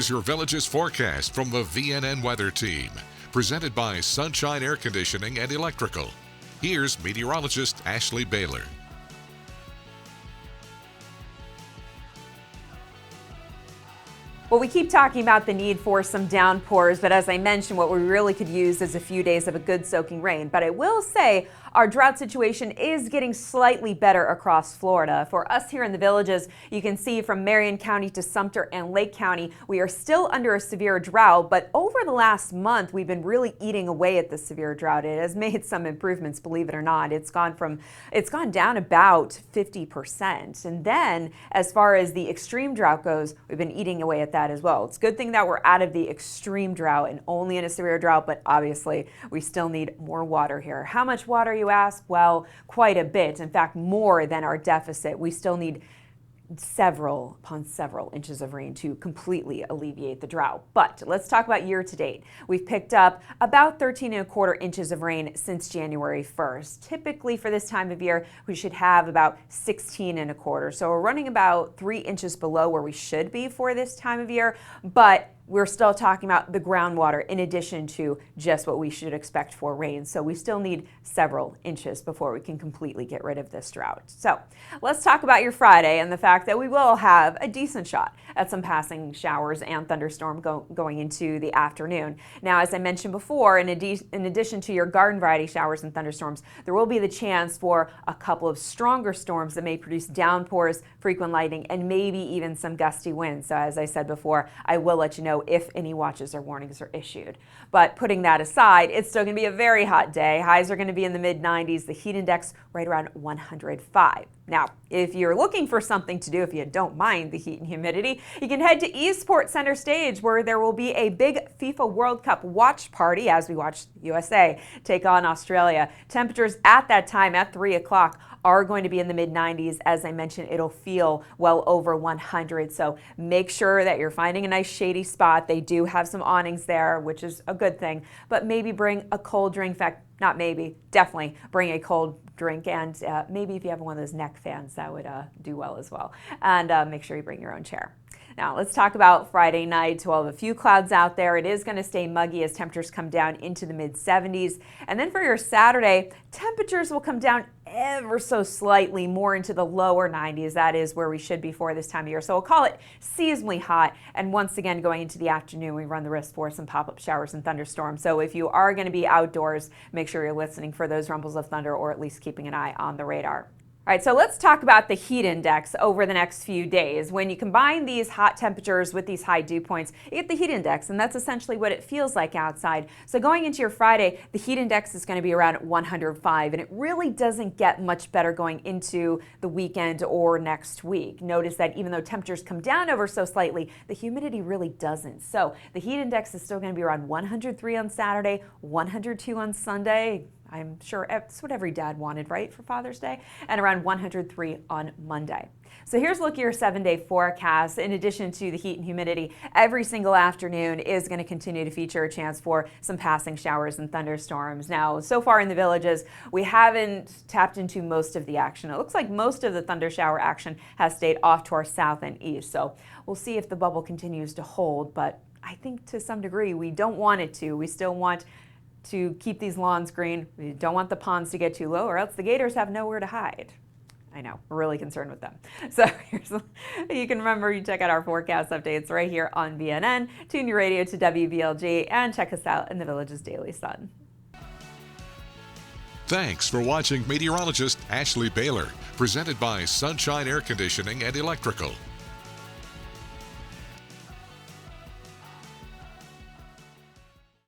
Here's your Village's forecast from the VNN Weather Team, presented by Sunshine Air Conditioning and Electrical. Here's meteorologist Ashley Baylor. Well, we keep talking about the need for some downpours, but as I mentioned, what we really could use is a few days of a good soaking rain. But I will say our drought situation is getting slightly better across Florida. For us here in the Villages, you can see from Marion County to Sumter and Lake County, we are still under a severe drought, but over the last month, we've been really eating away at the severe drought. It has made some improvements, believe it or not. It's gone down about 50%. And then as far as the extreme drought goes, we've been eating away at that as well. It's a good thing that we're out of the extreme drought and only in a severe drought, but obviously we still need more water here. How much water, you ask? Well, quite a bit. In fact, more than our deficit. We still need several upon several inches of rain to completely alleviate the drought. But let's talk about year to date. We've picked up about 13¼ inches of rain since January 1st. Typically for this time of year, we should have about 16¼ So we're running about 3 inches below where we should be for this time of year, but we're still talking about the groundwater in addition to just what we should expect for rain. So we still need several inches before we can completely get rid of this drought. So let's talk about your Friday and the fact that we will have a decent shot at some passing showers and thunderstorm going into the afternoon. Now, as I mentioned before, in addition to your garden variety showers and thunderstorms, there will be the chance for a couple of stronger storms that may produce downpours, frequent lightning, and maybe even some gusty winds. So as I said before, I will let you know if any watches or warnings are issued. But putting that aside, it's still going to be a very hot day. Highs are going to be in the mid-90s, the heat index right around 105. Now, if you're looking for something to do, if you don't mind the heat and humidity, you can head to Eastport Center Stage, where there will be a big FIFA World Cup watch party as we watch USA take on Australia. Temperatures at that time at 3 o'clock are going to be in the mid-90s. As I mentioned, it'll feel well over 100. So make sure that you're finding a nice shady spot. They do have some awnings there, which is a good thing, but maybe bring a cold drink. In fact, not maybe, definitely bring a cold drink, and maybe if you have one of those neck fans, that would do well as well. And make sure you bring your own chair. Now let's talk about Friday night. We'll have a few clouds out there. It is going to stay muggy as temperatures come down into the mid-70s. And then for your Saturday, temperatures will come down ever so slightly more into the lower 90s. That is where we should be for this time of year. So we'll call it seasonally hot. And once again, going into the afternoon, we run the risk for some pop-up showers and thunderstorms. So if you are going to be outdoors, make sure you're listening for those rumbles of thunder, or at least keeping an eye on the radar. All right, so let's talk about the heat index over the next few days. When you combine these hot temperatures with these high dew points, you get the heat index, and that's essentially what it feels like outside. So going into your Friday, the heat index is going to be around 105, and it really doesn't get much better going into the weekend or next week. Notice that even though temperatures come down ever so slightly, the humidity really doesn't. So the heat index is still going to be around 103 on Saturday, 102 on Sunday. I'm sure that's what every dad wanted, right, for Father's Day, and around 103 on Monday. So here's a look at your 7-day forecast. In addition to the heat and humidity, every single afternoon is going to continue to feature a chance for some passing showers and thunderstorms. Now, so far in the Villages, we haven't tapped into most of the action. It looks like most of the thunder shower action has stayed off to our south and east. So we'll see if the bubble continues to hold, but I think to some degree we don't want it to. We still want to keep these lawns green. We don't want the ponds to get too low, or else the gators have nowhere to hide. I know, we're really concerned with them. So you can remember, you check out our forecast updates right here on VNN. Tune your radio to WVLG and check us out in the Villages Daily Sun. Thanks for watching meteorologist Ashley Baylor, presented by Sunshine Air Conditioning and Electrical.